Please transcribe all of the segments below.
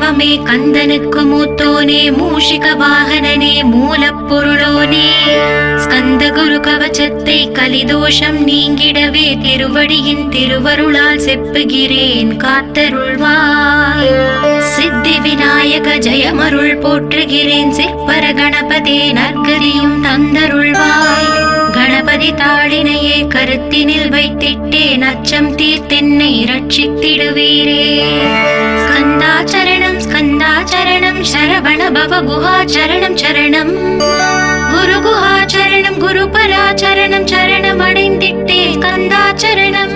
தெய்வமே கந்தனுக்கு மூத்தோனே மூஷிக வாகனனே மூலப்பொருளோனே ஸ்கந்த குரு கவசத்தை கலிதோஷம் நீங்கிடவே திருவடியின் திருவருளால் செப்புகிறேன் காத்தருள்வாய். சித்தி விநாயக ஜெயமருள் போற்றுகிறேன் சிற்பர கணபதே நற்கதியும் தந்தருள்வாய். கணபதி தாளினையே கருத்தினில் வைத்திட்டேன் அச்சம் தீர்த்தென்னை ரட்சித்திடுவீரே. ஸ்கந்தாச்சரணம் ஸ்கந்தாச்சரணம் சரவண பவ குஹாச்சரணம் சரணம் குரு குஹாச்சரணம் குரு பராச்சரணம் சரணம் அடைந்திட்டேன் ஸ்கந்தாச்சரணம்.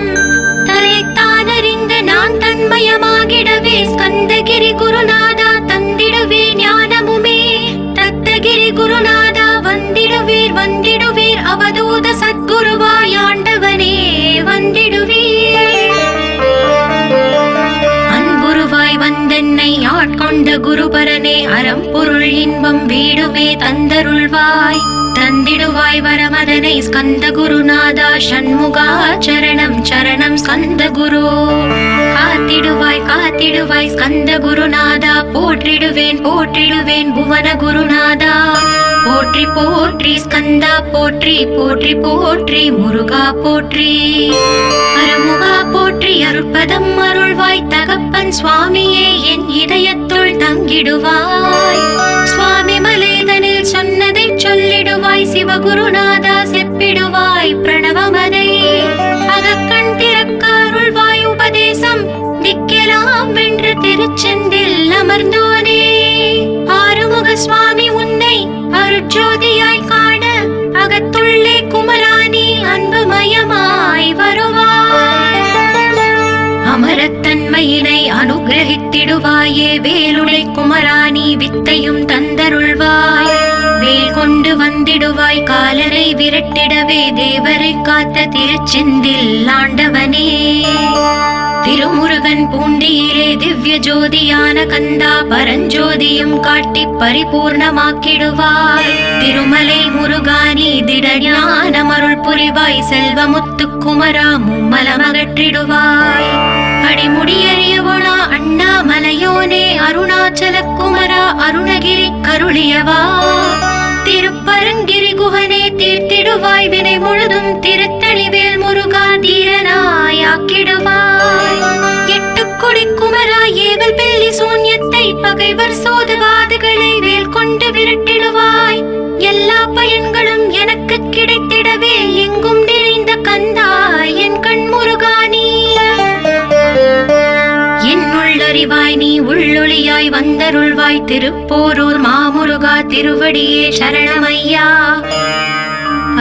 தன்னைத்தானறிந்து நான் தன்மயமாகிடவே ஸ்கந்தகிரி குருநாதா தந்திடுவே ஞானமுமே. தத்தகிரி குருநாதா வந்திடுவீர் வந்திடுவீர் அவதூத சத்குருவாய் ஆண்டவனே வந்திடுவீர். அன்புருவாய் வந்தென்னை ஆட்கொண்ட குருபரனே அறம்பொருள் இன்பம் வீடுமே தந்தருள்வாய். தந்திடுவாய் வரமதனை ஸ்கந்த குருநாதா ஷண்முகா சரணம் சரணம் ஸ்கந்த குரு. காத்திடுவாய் காத்திடுவாய் ஸ்கந்த குருநாதா போற்றிடுவேன் போற்றிடுவேன் புவன குருநாதா. போற்றி போற்றி ஸ்கந்தா போற்றி போற்றி போற்றி முருகா போற்றி. அருமுகா போற்றி அருட்பதம் அருள்வாய் தகப்பன் சுவாமியே என் இதயத்துள் தங்கிடுவாய். சுவாமி மலேதனில் சொன்னதை சொல்லிடுவாய் சிவகுருநாதா செப்பிடுவாய் பிரணவமதை. அகக்கண் திறக்க அருள்வாய் உபதேசம் திக்கெலாம் வென்று திருச்செந்தில் அமர்ந்தோனே. ஆறுமுக சுவாமி உன்னை அருட்ஜோதியாய் காண அகத்துள்ளே குமராணி அன்புமயமாய் வருவாய். அமரத்தன்மையினை அனுகிரகித்திடுவாயே வேலுளை குமராணி வித்தையும் தந்தருள்வாய். வேல் கொண்டு வந்திடுவாய் காலரை விரட்டிடவே தேவரை காத்த திருச்செந்தில் ஆண்டவனே. திருமுருகன் பூண்டியிலே திவ்ய ஜோதியான கந்தா பரஞ்சோதியும் காட்டி பரிபூர்ணமாக்கிடுவாய். திருமலை முருகானி திடஞானமருள் புரிவாய் செல்வமுத்து குமரா மும்மலமகற்றிடுவாய். அடிமுடியறியவளா அண்ணாமலையோனே அருணாச்சல குமரா அருணகிரி கருளியவா. திருப்பரங்கிரி குகனே தீர்த்திடுவாய் வினை முழுதும் திருத்தணிவேல் முருகா தீரனாயாக்கிடுவாய். எட்டுக்குடி குமரா ஏவல் பெல்லி சூன்யத்தை பகைவர் சோதுவாதுகளை வேல் கொண்டு விரட்டிடுவாய். எல்லா பயன்களும் எனக்கு கிடைத்திடவே எங்கும் நிறைந்த கந்தா என் கண் முருகானி. என்னுள்ளறிவாய் நீ உள்ளொளியாய் வந்தருள்வாய் திருப்போரூர் மாமுருகா திருவடியே சரணமையா.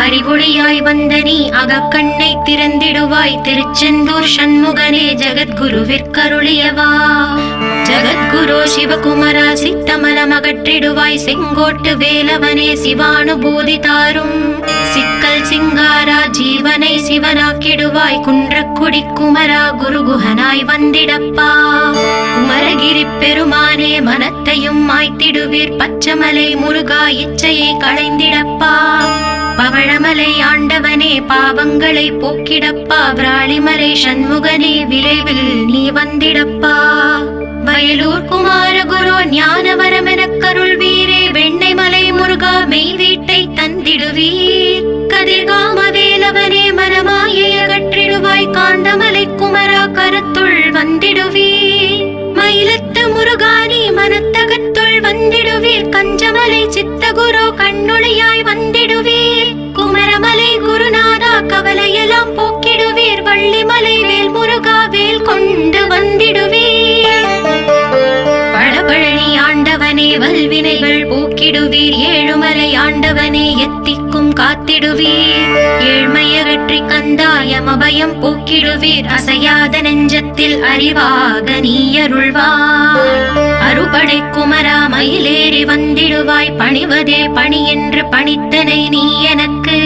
அறிவொளியாய் வந்த நீ அகக்கண்ணை திறந்திடுவாய் திருச்செந்தூர் ஷண்முகனே ஜகத்குருவிற்கருளியவா. ஜகத்குரு சிவகுமரா சித்தமலமகற்றிடுவாய் செங்கோட்டு வேலவனே சிவானுபூதி தாரும். சிக்கல் சிங்காரா ஜீவனை சிவனாக்கிடுவாய் குன்றக்குடி குமரா குருகுஹனாய் வந்திடப்பா. குமரகிரி பெருமானே மனத்தையும் மாய்த்திடுவீர் பச்சமலை முருகா இச்சையை களைந்திடப்பா. பவழமலை ஆண்டவனே பாவங்களை போக்கிடப்பா. விராளிமலை சண்முகனே விரைவில் நீ வந்திடப்பா. வயலூர் குமாரகுரு ஞானவரமெனக் கருள்வீரே. வெண்ணைமலை முருகா மெய் வீட்டை தந்திடுவீர். கதிர்காம வேலவனே மனமாயை அகற்றிடுவாய். காந்தமலை குமரா கருத்துள் வந்திடுவீர். மயிலத்து முருகானி மனத்தகத்துள் வந்திடுவீர். கஞ்சமலை சித்தகுரு கண்ணொளியாய் வந்திடுவீர். குமரமலை குருநாதா கவலையெல்லாம் போக்கிடுவீர். வள்ளிமலை வேல் முருகா வேல் கொண்டு வந்திடுவீர். பழபழனி ஆண்டவனே வல்வினைகள் போக்கிடுவீர். ஏழுமலை ஆண்டவனே எத்திக்கும் காத்திடுவீர். ஏழ்மையகற்றி கந்தாயம் அபயம் போக்கிடுவீர். அசையாத நெஞ்சத்தில் அறிவாக நீ அருள்வாய். அறுபடை குமரா மயிலேறி வந்திடுவாய். பணிவதே பணி என்று பணித்தனை நீ எனக்கு.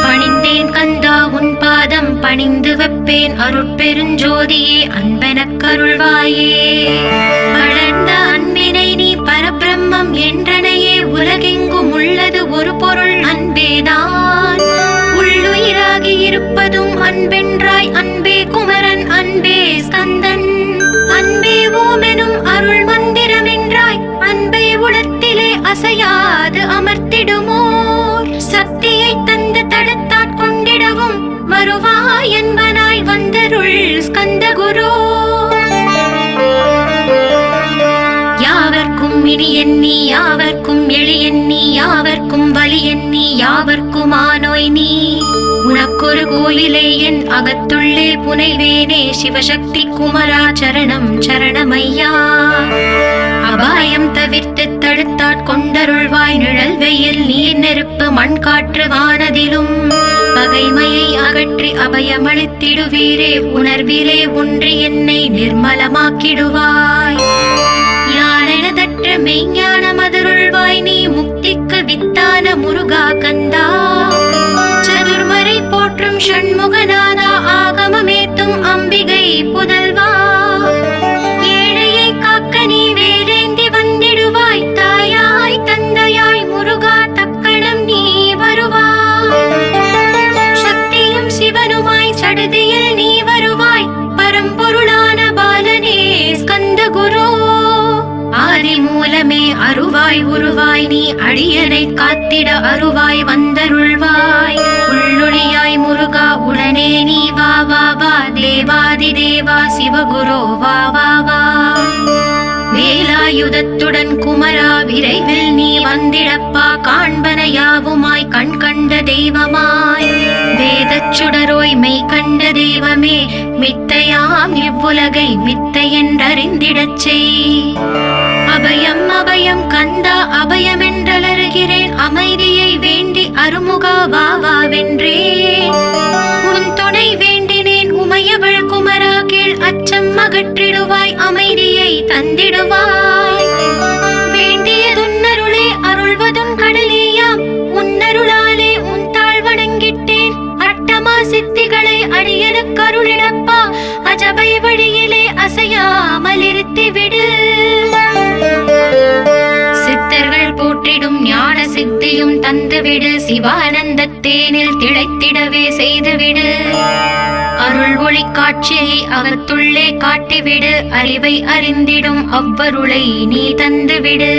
பணிந்தேன் கந்தா உன் பாதம் பணிந்து வைப்பேன். அருட்பெருஞ்சோதியே அன்பெனக் கருள்வாயே. வளர்ந்த அன்பினை நீ பரபிரம்மம் என்றனையே. உலகெங்கும் உள்ளது ஒரு பொருள் அன்பேதான். உள்ளுயிராகி இருப்பதும் அன்பென்றாய். அன்பே குமரன் அன்பே ஸ்கந்தன் அன்பே ஓமெனும் அருள் மந்திரம் அசையாது அமர்த்திடுமோர் சக்தியை தந்து தடுத்தாற் கொண்டிடவும் வருவாய் என்பனாய் வந்தருள் ஸ்கந்த குரு. யாவர்க்கும் இனி எண்ணி யாவர்க்கும் எளி எண்ணி யாவர்க்கும் வலி எண்ணி யாவர்க்கும் ஆனோய் நீ உனக்கொரு கோயிலே என் அகத்துள்ளே புனைவேனே சிவசக்தி குமரா சரணம் சரணமையா. அபாயம் தவிர்த்து தடுத்தாற் கொண்டருள்வாய் நிழல் வெயில் நீர் நெருப்பு மண் காற்று வானதிலும் பகைமையை அகற்றி அபயமளித்திடுவீரே உணர்விலே ஒன்றி என்னை நிர்மலமாக்கிடுவாய். யானெனதற்ற மெய்ஞான மதுருள்வாய் நீ முக்திக்கு வித்தான முருகா கந்தா. சதுர்மறை போற்றும் ஷண்முகநாதா ஆகமமேத்தும் அம்பிகை புதல்வா. ஏழையை காக்க நீ வேலேந்தி வந்திடுவாய் தாயாய் தந்தையாய் முருகா தக்கணம் நீ வருவாய். சக்தியும் சிவனுமாய் சடுதியில் நீ வருவாய் பரம்பொருளான பாலனே ஸ்கந்த குரு. ஆதி மூலமே அருவாய் உருவாய் நீ அடியனை காத்திட அருவாய் வந்தருள்வாய். உள்ளொளியாய் முருகா உடனே நீ வா வா வா தேவாதி தேவா சிவகுரு வா வா வா. வேலாயுதத்துடன் குமரா விரைவில் நீ வந்திடப்பா காண்பன யாவுமாய் கண் கண்ட தெய்வமாய் வேதச் சுடரோய் மெய் கண்ட தெய்வமே மித்தையாம் இவ்வுலகை மித்தை என்றறிந்திடச் செய். அபயம் அபயம் கந்தா அபயம் என்றலறுகிறேன் அமைதியை வேண்டி அருமுகா வா வா வென்றேன். உன் துணை வேண்டினேன் உமையவள் குமரா கீழ் அச்சம் அகற்றிடுவாய் அமைதியை தந்திடுவாய். வேண்டியதுன்னருளே அருள்வதும் கடலேயாம் உன்னருளாலே உன் தாழ் வணங்கிட்டேன். அட்டமா சித்திகளை அடியனுக்கு அருளிடப்பா அஜபை வழியிலே அசையாமல் இருத்திவிடு. சித்தர்கள் போற்றிடும் ஞான சித்தியும் தந்துவிடு சிவானந்த தேனில் திளைத்திடவே செய்துவிடு. அருள் ஒளி காட்சியை அகத்துள்ளே காட்டிவிடு அறிவை அறிந்திடும் அவ்வருளை நீ தந்துவிடு.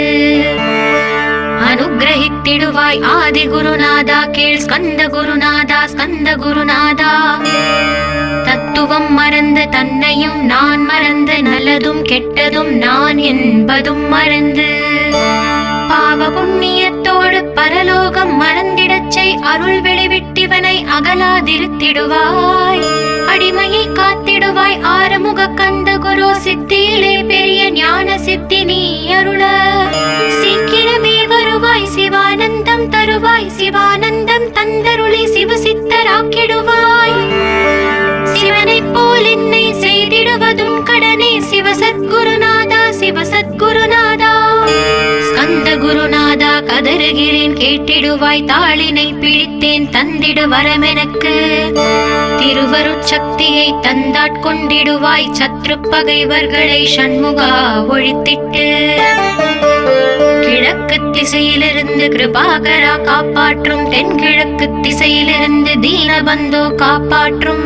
அனுகிரகித்திடுவாய் ஆதி குருநாதா கீழ் ஸ்கந்த குருநாதா ஸ்கந்த குருநாதா. தத்துவம் மறந்து தன்னையும் நான் மறந்து நல்லதும் கெட்டதும் நான் என்பதும் மறந்து பாவ புண்ணியத்தோடு பரலோகம் மறந்திடச் செய் அருள் வெளிவிட்டிவனை அகலாதிருத்திடுவாய். அடிமையை காத்திடுவாய் ஆறுமுக கந்த குரு சித்தியிலே பெரிய ஞான சித்தி நீ அருள. சீக்கிரமே வருவாய் சிவானந்தம் தருவாய் சிவானந்தம் தந்தருளி சிவசித்தராக்கிடுவாய். சிவனை போல் என்னை செய்திடுவதும் கடனே சிவசத்குருநாதா சிவசத்குருநாதா. ஸ்கந்த குருநாதா கதறுகிறேன் கேட்டிடுவாய் தாளினை பிடித்தேன் தந்திடு வரமெனக்கு. திருவருட்சக்தியை தந்தாட்கொண்டிடுவாய் சத்ரு பகைவர்களை ஷண்முகா ஒழித்திட்டு. கிழக்கு திசையிலிருந்து கிருபாகரா காப்பாற்றும் தென்கிழக்கு திசையிலிருந்து தீனபந்தோ காப்பாற்றும்.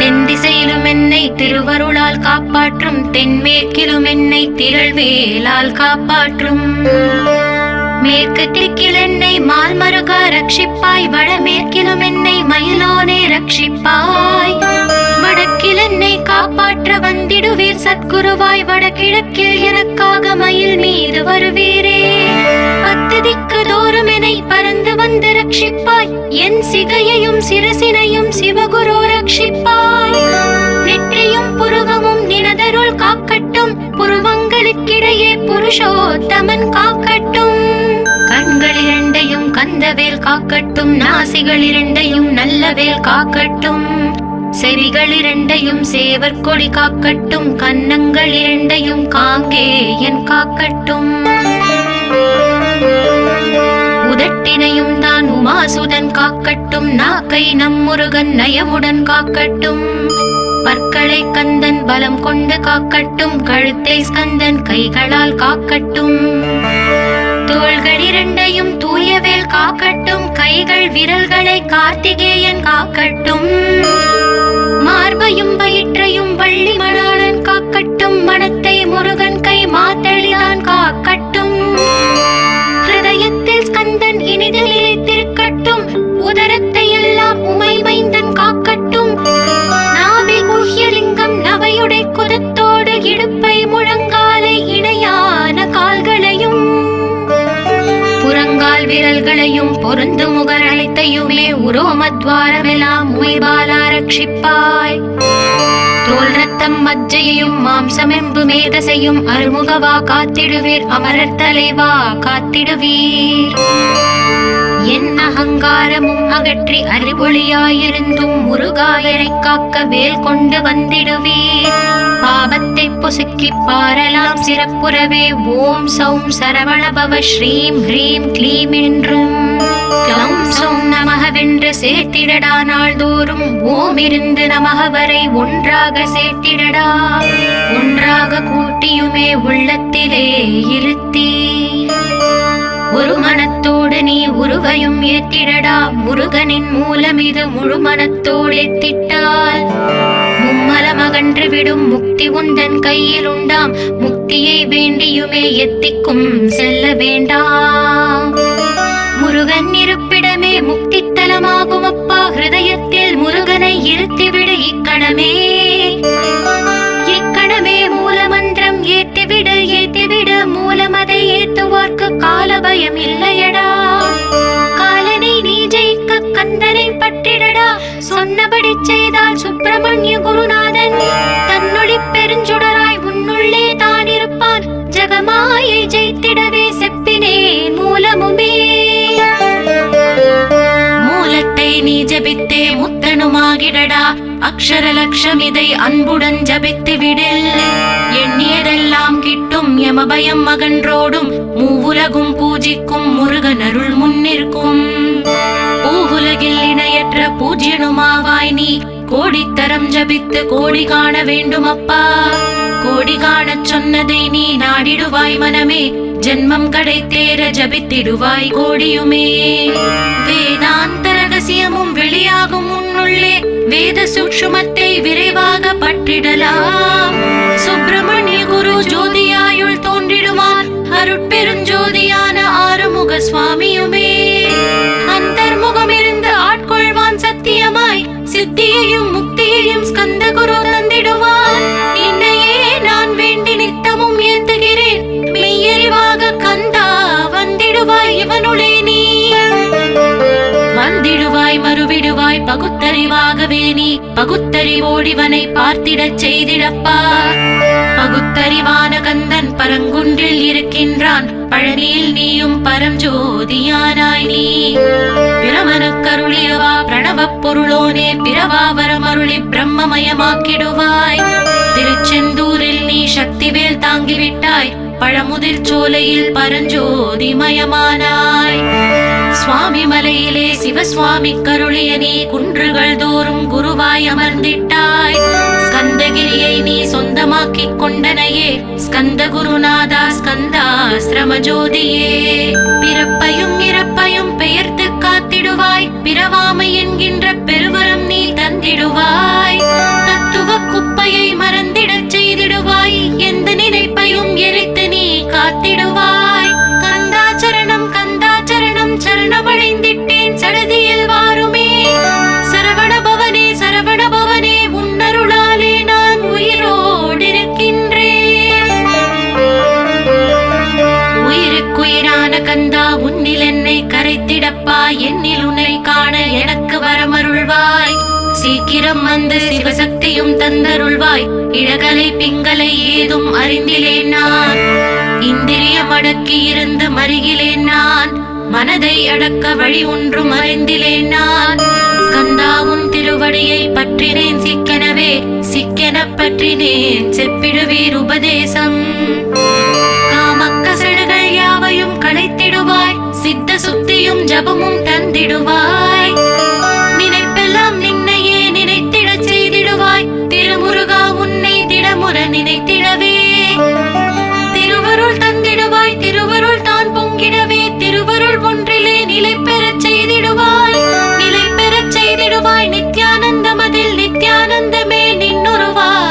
தென் திசையிலும் என்னை திருவருளால் காப்பாற்றும் தென்மேற்கிலும் என்னை திரள்வேலால் காப்பாற்றும். மேற்கு திக்கில் என்னை மால்மருகா ரட்சிப்பாய் வடமேற்கிலும் என்னை மயிலோனே ரட்சிப்பாய். வடக்கில் என்னை காப்பாற்ற வந்திடுவீர் சத்குருவாய் வடகிழக்கில் எனக்காக மயில் மீது வருவீரே. பத்து திக்கு தோறும் என்னை பறந்து வந்து ரட்சிப்பாய் என் சிகையையும் சிரசினையும் சிவகுரு ரட்சிப்பாய். நெற்றியும் புருவமும் நினதருள் காக்கட்டும் புருவங்களுக்கிடையே புருஷோத்தமன் காக்கட்டும். கண்கள் இரண்டையும் கந்தவேல் காக்கட்டும் நாசிகள் இரண்டையும் நல்லவேல் காக்கட்டும். செவிகள் இரண்டையும் சேவர் கொடி காக்கட்டும் கன்னங்கள் இரண்டையும் காங்கேயன் காக்கட்டும். உதட்டினையும் தான் உமாசுதன் காக்கட்டும் நாக்கை நம் முருகன் நயமுடன் காக்கட்டும். பற்களை கந்தன் பலம் கொண்டு காக்கட்டும் கழுத்தை ஸ்கந்தன் கைகளால் காக்கட்டும். தோள்கள் இரண்டையும் தூயவேல் காக்கட்டும் கைகள் விரல்களை கார்த்திகேயன் காக்கட்டும். மார்பையும் வயிற்றையும் வள்ளி மணாளன் காக்கட்டும் மனத்தை முருகன் கை மாத்தளிதான் காக்கட்டும். உரோமத்வாரமெல்லாம் உமைபாலா ரட்சிப்பாய். தோல் ரத்தம் மஜ்ஜையும் மாம்சமெம்பு மேதசையும் அருமுகவா காத்திடுவீர், அமரர் தலைவா காத்திடுவீர். என் அகங்காரமும் அகற்றி அறிவொளியாயிருந்தும் முருகாயரைக் காக்க வேல் கொண்டு வந்திடுவீர். பாபத்தை பொசுக்கி பாரலாம் சிறப்புறவே ஓம் சௌம் சரவணபவ ஸ்ரீம் ஹ்ரீம் க்ளீம் என்றும் க்ளௌம் சௌம் நமகவென்று சேர்த்திடடா. நாள்தோறும் ஓம் இருந்து நமக வரை ஒன்றாக சேர்த்திடடா. ஒன்றாக கூட்டியுமே உள்ளத்திலே இருத்தி ஒரு மனத்தோடு நீ உருவையும் ஏற்றிடடா. முருகனின் மூலம் இது முழு மனத்தோடு ஏத்திட்டால் மும்மலம் அகன்று விடும் முக்தி உந்தன் கையில் உண்டாம். முக்தியை வேண்டியுமே எத்திக்கும் செல்ல வேண்டாம். முருகன் இருப்பிடமே முக்தி தலமாகும் அப்பா. ஹிருதயத்தில் முருகனை இருத்திவிடு இக்கணமே. இக்கணமே மூலமந்திரம் ஏத்திவிடு ஏத்திவிடு. மூலமதை ஏத்துவார்க்கு கால பயம் இல்லையடா. காலனை நீ ஜெயிக்க கந்தனை பற்றிடடா. சொன்னபடி செய்தால் சுப்பிரமணிய குருநாதன் தன்னொளி பெருஞ்சுடராய் உன்னுள்ளே தான் இருப்பான். ஜகமாயை ஜெயித்திடவே செப்பினேன் மூலமுமே. மூலத்தை நீ ஜபித்தே முத்தனுமாகிடடா. அக்ஷர லட்சம் இதை அன்புடன் ஜபித்து விடில். எண்ணியதெல்லாம் கிட்டும் யமபயம் அகன்றோடும். மூவுலகும் பூஜிக்கும் முருகன் அருள் முன்னிற்கும். பூவுலகில் இணையற்ற பூஜ்யனுமாவாய் நீ. கோடித்தரம் ஜபித்து கோடி காண வேண்டும் அப்பா. கோடி காணச் சொன்னதை நீ நாடிடுவாய் மனமே. ஜென்மம் கடை தேர ஜபித்திடுவாய் கோடியுமே. வேதாந்த ரகசியமும் வெளியாகும் உன்னுள்ளே. வேத சூக்ஷ்மத்தை விரைவாக பற்றிடலாம். சுப்பிரமணிய குரு ஜோதியாயுள் தோன்றிடுவார். அருட்பெருஞ்சோதியான ஆறுமுக சுவாமியுமே. அந்தர்முகம் இருந்து ஆட்கொள்வான் சத்தியமாய். சித்தியையும் முக்தியையும் ஸ்கந்த குரு தந்திடுவார். நின்னையே நான் வேண்டி நித்தமும் ஏத்துகிறேன். மெய்யறிவாக கந்தா வந்திடுவாய் இவனுளே நீ. வந்திடுவாய் மறுவிடுவாய் பகுத்தறிவாகவே நீ. பகுத்தறிவோடிவனை பார்த்திடச் செய்திடப்பா. பகுத்தறிவான கந்தன் பரங்குன்றில் இருக்கின்றான். பழனியில் நீயும் பரஞ்சோதியானாய் நீ. பிரமனுக்கருளியவா பிரணவப் பொருளோனே. பிறவாவரமருளி பிரம்மமயமாக்கிடுவாய். திருச்செந்தூரில் நீ சக்திவேல் தாங்கிவிட்டாய். பழமுதிர் சோலையில் பரஞ்சோதிமயமானாய். சுவாமி மலையிலே சிவசுவாமி கருளிய நீ. குன்றுகள் தோறும் குருவாய் அமர்ந்திட்டாய். ஸ்கந்தகிரியை நீ சொந்தமாக்கிக் கொண்டனையே. ஸ்கந்த குருநாதா ஸ்கந்தாஸ்ரம ஜோதியே. பிறப்பையும் இறப்பையும் பெயர்த்து காத்திடுவாய். பிறவாமை என்கின்ற பெருவரம் நீ தந்திடுவாய். தத்துவ குப்பையை மறந்திடச் செய்திடுவாய். எந்த நினைப்பையும் எரித்து நீ காத்திடுவாய். கந்தாச்சரணம் கந்தாச்சரணம் சரணமடைந்திட்டேன் சடதியில் வாருமே. சரவண பவனே சரவண பவனே உன்னருளாலே நான் உயிரோடிருக்கின்றேன். உயிருக்குயிரான கந்தா உன்னில் என்னை கரைத்திடப்பா. என்னில் உன்னை காண எனக்கு வரமருள்வாய். சீக்கிரம் வந்து சிவசக்தியும் தந்தருள்வாய். இடகலை பிங்களை ஏதும் அறிந்திலேன் நான். இந்திரியம் அடக்கி இருந்து மருகிலேன் நான். மனதை அடக்க வழி ஒன்றும் அறிந்திலேன் நான். ஸ்கந்தாவும் திருவடியை பற்றினேன் சிக்கெனவே. சிக்கென பற்றினேன் செப்பிடுவீர் உபதேசம். காமக்கசடுகள் யாவையும் களைத்திடுவாய். சித்த சுத்தியும் ஜபமும் தந்திடுவாய். நினைப்பெல்லாம் நின்னையே நினைத்திடச் செய்திடுவாய். திருமுருகா உன்னை திடமுற நினைத்திடவே. திருவருள் தந்திடுவாய். திருவருள் தான் பொங்கிடவே. திருவருள் ஒன்றிலே நிலை பெறச் செய்திடுவாய். நிலை பெறச் செய்திடுவாய். நித்யானந்தமதில் நித்யானந்தமே நின்னுருவாகையினார்.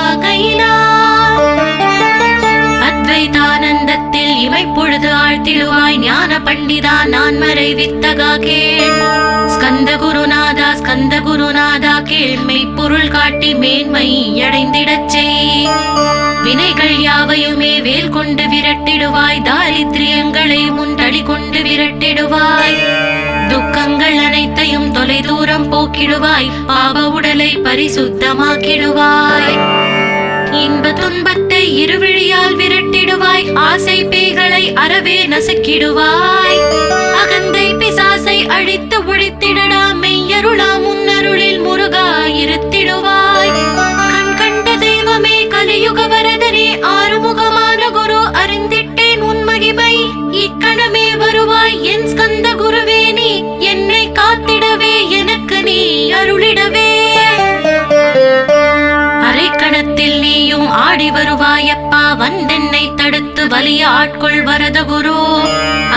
அத்வைதானந்தத்தில் இமைப்பொழுது ஆழ்த்திடுவாய். ஞான பண்டிதா நான் மறை வித்தகா கேள். ஸ்கந்த குருநாதா கேள். மெய்ப்பொருள் காட்டி மேன்மை அடைந்திடச் செய். வினைகள் யாவையுமே வேல் கொண்டு விரட்டிடுவாய். தாரித்ரியங்களை முன் தடி கொண்டு விரட்டிடுவாய். துக்கங்கள் அனைத்தையும் தொலை தூரம் போக்கிடுவாய், பாவ உடலை பரிசுத்தமாக்கிடுவாய். இன்ப துன்பத்தை இருவிழியால் விரட்டிடுவாய், ஆசை பேய்களை அறவே நசுக்கிடுவாய். அகந்தை பிசாசை அழித்து ஒழித்திடடா, மெய்யருளா முன்னருளில் முருகா இருத்திடுவாய். கண் கண்ட தெய்வமே கலியுக வரதனே, ஆறுமுகமான குரு அறிந்திட்டேன் உன் மகிமை. இக்கணமே வருவாய் என் ஸ்கந்த குருவே, நீ என்னை காத்திடவே எனக்கு நீ அருளிடவே. அரைக்கணத்தில் நீயும் ஆடி வருவாயப்பா, வந்தென்னை தடுத்து வலிய ஆட்கொள் வரத குரு.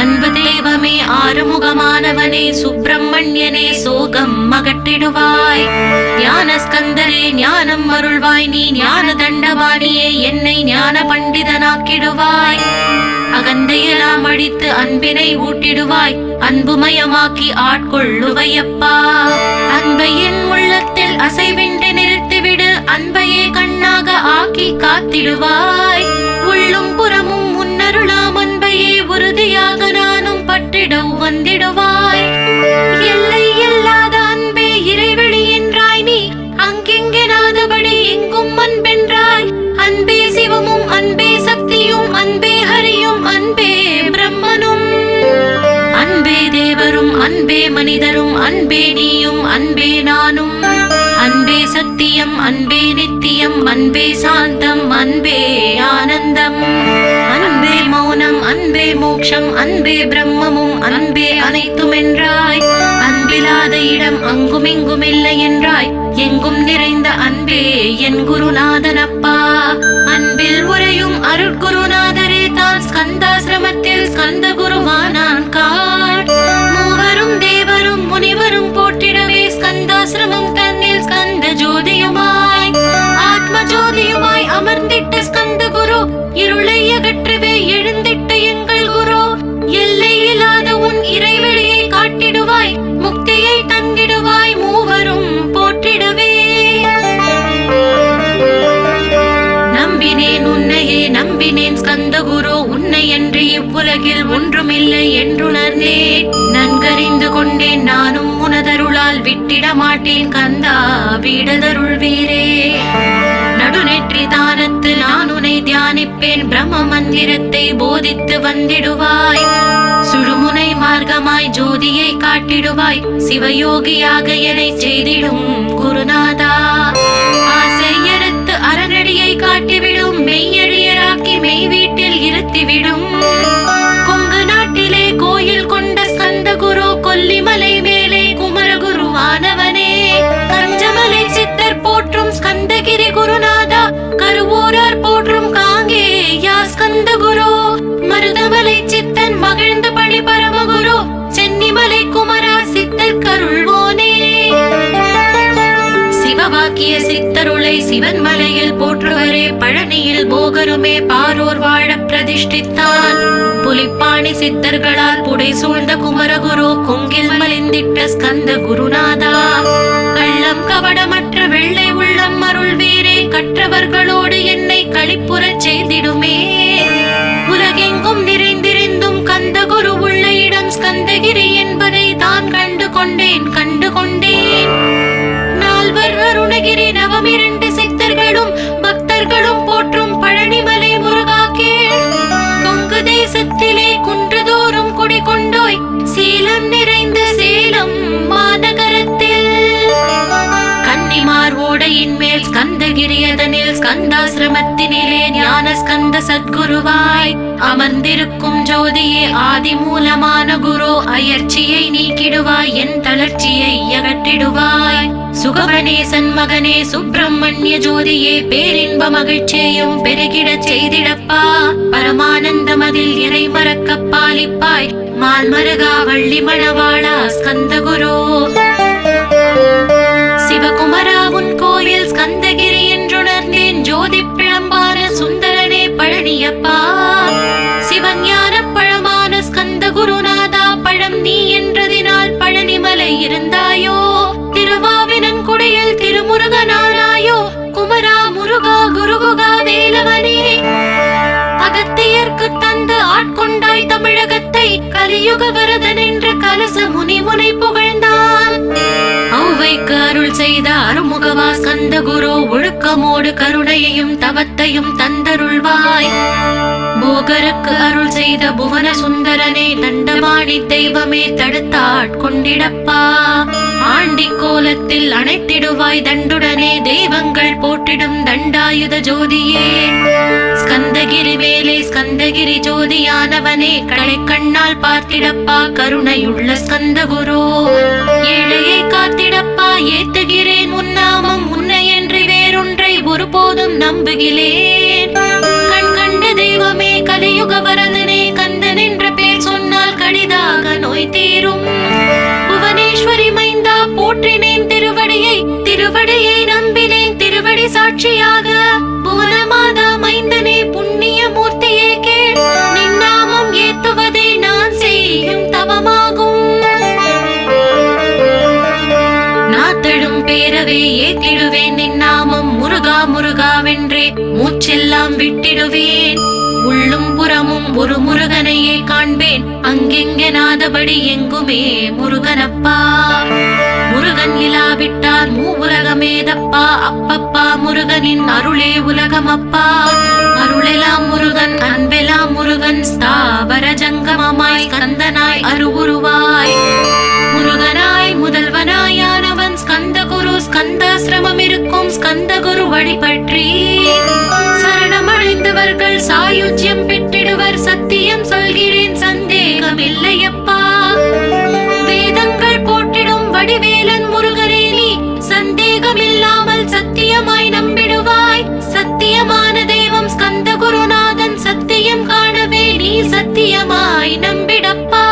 அன்பு தெய்வமே ஆறுமுகமானவனே, சுப்பிரமணியனே சோகம் அகற்றிடுவாய். ஞான ஸ்கந்தரே ஞானம் அருள்வாய், நீ ஞான தண்டவாணியே என்னை ஞான பண்டிதனாக்கிடுவாய். அகந்தையெல்லாம் அழித்து அன்பினை ஊட்டிடுவாய், அன்புமயமாக்கி ஆட்கொள்ளுவையப்பா. அன்பையின் உள்ளத்தில் அசைவின்றி நிறுத்திவிடு, அன்பையே கண்ணாக ஆக்கி காத்திடுவாய். உள்ளும் புறமும் முன்னருளாம் அன்பையே உறுதியாக நானும் பற்றிட வந்திடுவாய். எல்லை இல்லாத அன்பே இறைவெளி என்றாய், நீ அங்கெங்கெனாதபடி எங்கும் அன்பென்றாய். அன்பே சிவமும் அன்பே சக்தியும் அன்பே ஹரியும் அன்பே பிரம்மனும். அன்பே தேவரும் அன்பே மனிதரும் அன்பே நீயும் அன்பே நானும். அன்பே சத்தியம் அன்பே நித்தியம் அன்பே சாந்தம் அன்பே ஆனந்தம். அன்பே மௌனம் அன்பே மோட்சம் அன்பே பிரம்மமும் அன்பே அனைத்தும் என்றாய். அன்பில்லாத இடம் அங்கும் இங்கும் இல்லை என்றாய், எங்கும் நிறைந்த அன்பே என் குருநாதனப்பா. அன்பில் உரையும் அருட்குருநாதரே தான் ஸ்கந்தாசிரமத்தில் ஸ்கந்த குருவானான் காட். மூவரும் தேவரும் முனிவரும் போற்றிடவே ஸ்கந்தாசிரமம் தன்னில் ஸ்கந்த ஜோதியுமாய் ஆத்ம ஜோதியுமாய் அமர்ந்திட்ட ஸ்கந்த குரு, இருளை அகற்றவே எழுந்திட்ட எங்கள் குரு. எல்லை இல்லாத உன் இறைவெளியை காட்டிடுவாய், முக்தியை தந்திடுவாய், மூவரும் போற்றிடவே. நம்பினேன் உன்னையே நம்பினேன் ஸ்கந்த குரு, உன்னை என்று இவ்வுலகில் ஒன்றுமில்லை என்றுணர்ந்தேன். நன்கறிந்து கொண்டேன் நானும் உனதருளால் விட்டிட மாட்டேன் கந்தா வீடதருள் வீரே. நடுநெற்றி தானத்து நான் உன்னை தியானிப்பேன், பிரம்ம மந்திரத்தை போதித்து வந்திடுவாய். சுழுமுனை மார்க்கமாய் ஜோதியை காட்டிடுவாய், சிவயோகியாக என்னை செய்திடும் குருநாதா. ஆசையறுத்து அறநடியை காட்டிவிடும், மெய்யழியராக்கி மெய் வீட்டில் இருத்திவிடும். கொங்கு நாட்டிலே கோயில் கொண்ட ஸ்கந்த குரு, கொல்லிமலை மேலே குமரகுருவானவனே. கஞ்சமலை சித்தர் போற்றும் ஸ்கந்தகிரி குருநாதா, கருவூரார் போற்றும் காங்கேயா ஸ்கந்த குரு. மருதமலை சித்தன் மகிழ்ந்து பழி பரமகுரு, சென்னிமலை குமரா சித்தர் கருள்வோனே. சிவவாக்கிய சித்தருளை சிவன் மலையில் போற்றுவரே, பழனியில் போகருமே பாரோர் வாழ பிரதிஷ்டித்தான். புலிப்பாணி சித்தர்களால் புடை சூழ்ந்த குமரகுரு, கொங்கில் மலிந்திட்ட ஸ்கந்த குருநாதா. கள்ளம் கபடமற்ற வெள்ளை உள்ளம் அருள் வீரே, கற்றவர்களோடு என்னை களிப்புறச் செய்திடுமே. உலகெங்கும் நிறைந்திருந்தும் கந்த குரு உள்ள இடம் ஸ்கந்தகிரி என்பதை தான் கண்டு கொண்டேன். நால்வர் அருணகிரி நவமிரண்டு சித்தர்களும் பக்தர்களும் போற்றும் பழனிமலை முருகா கேள். கொங்கு தேசத்திலே குன்றுதோறும் குடிகொண்டோய், சீலம் நிறைந்த சேலம் மாநகரத்தில். கன்னிமார் ஓடையின் மேல் ஸ்கந்தகிரி, அதனில் ஸ்கந்தாசிரமத்தினிலே ஞான ஸ்கந்த சத்குருவாய் அமர்ந்திருக்கும் ஜோதியே ஆதி மூலமான குரு. அயற்சியை நீக்கிடுவாய், என் தளர்ச்சியை அகற்றிடுவாய். சுகவனேசன் மகனே சுப்பிரமணிய ஜோதியே, பேரின்ப மகிழ்ச்சியையும் பெருகிடச் செய்திடப்பா. பரமானந்தமதில் இறை மறக்க பாலிப்பாய், மால்மருகா வள்ளி மணவாளா ஸ்கந்த குரு. சிவகுமரா உன் கோயில் ஸ்கந்தகிரி என்றுணர்ந்தேன், ஜோதி பிழம்பான சுந்தரனே பழனியப்பா. சிவஞான பழமான ஸ்கந்த குருநாதா, பழம் நீ என்றதினால் பழனிமலை இருந்தாயோ. திருவாவினன் குடியில் திருமுருகனானாயோ, குமரா முருகா குருகுகா வேலவனே. அகத்தியர்க்கு தந்து ஆட்கொண்டாய் தமிழகத்தை, கலியுக வரதன் என்று கலச முனிமுனை ஸ்கந்தகுரு ஒழுக்கமோடு கருணையையும் தவத்தையும் தந்தருள்வாய். போகருக்கு அருள் செய்த புவன சுந்தரனே தண்டபாணி தெய்வமே தடுத்தாட்கொண்டிடப்பா. ஆண்டி கோலத்தில் அணைத்திடுவாய் தண்டுடனே தெய்வங்கள் போற்றிடும் தண்டாயுத ஜோதியே. ஸ்கந்தகிரி மேலே ஸ்கந்தகிரி ஜோதியானவனே களை கண்ணால் பார்த்திடப்பா கருணையுள்ள ஸ்கந்தகுரு. ஏழையை காத்திடப்பா ஏத்துகிறேன் உன்னாமம் உன்னை என்று வேறொன்றை ஒருபோதும் நம்புகிறேன். கண் கண்ட தெய்வமே கலியுக வரதனே கந்தன் என்ற பேர் சொன்னால் கடிதாக நோய் தீரும். புவனேஸ்வரி மைந்தா போற்றினேன் திருவடியை திருவடியை நம்பினேன் திருவடி சாட்சியாக. புவனமாதா மைந்தனே புண்ணிய மூர்த்தியே கேள் நின்னாமம் ஏத்துவதே நான் செய்யும் தவமாகும். நாத்தடும் பேரவே ஏத்திடுவேன் நின்னாமம் முருகா முருகாவென்றே மூச்செல்லாம் விட்டிடுவேன். உள்ளும் புறமும் ஒரு முருகனையே காண்பேன் அங்கெங்கெனாதபடி எங்குமே முருகனப்பா. முருகன் இலாவிட்டால் மூவுலகமேதப்பா அப்பப்பா முருகனின் அருளே உலகமப்பா. அருளெல்லாம் முருகன் அன்பெல்லாம் முருகன் ஸ்தாவர ஜங்கமமாய் ஸ்கந்தனாய் அருவுருவாய். முருகனாய் முதல்வனாயானவன் ஸ்கந்தகுரு ஸ்கந்தாசிரமம் இருக்கும் ஸ்கந்தகுரு வழிபற்றி சரணமடைந்தவர்கள் சாயுஜ்யம் பெற்றிடுவர். சத்தியம் சொல்கிறேன் சந்தேகம் இல்லையப்பா. வேதங்கள் போற்றிடும் வடிவேலன் முருகனே நீ சந்தேகம் இல்லாமல் சத்தியமாய் நம்பிடுவாய். சத்தியமான தெய்வம் ஸ்கந்தகுருநாதன் சத்தியம் காணவே நீ சத்தியமாய் நம்பிடப்பா.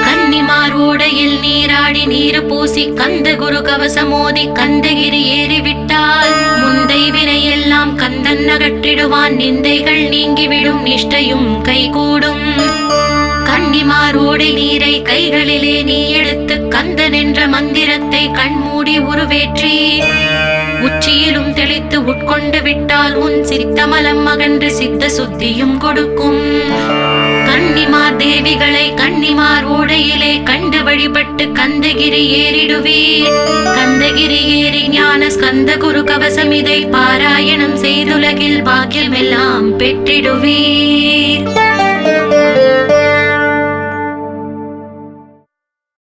கன்னிமார் ஓடையில் நீராடி நீர் பூசி கந்தகுரு கவசமோதி கந்தகிரி ஏறிவிட்டால் முந்தை வினையெல்லாம் கந்தன் அகற்றிடுவான். நிந்தைகள் நீங்கிவிடும் நிஷ்டையும் கைகூடும். கன்னிமாரோடை நீரை கைகளிலே நீ எடுத்து கந்தன் என்ற மந்திரத்தை கண்மூடி உருவேற்றி உச்சியிலும் தெளித்து உட்கொண்டு விட்டால் உன் சித்தமலம் அகன்று சித்த சுத்தியும் கொடுக்கும். கன்னிமார் தேவிகளை கன்னிமார் ஓடையிலே கண்டு வழிபட்டு கந்தகிரி ஏறிடுவீர். கந்தகிரி ஏறி ஞான ஸ்கந்தகுரு கவசம் இதை பாராயணம் செய்துலகில் பாக்கியமெல்லாம் பெற்றிடுவீர்.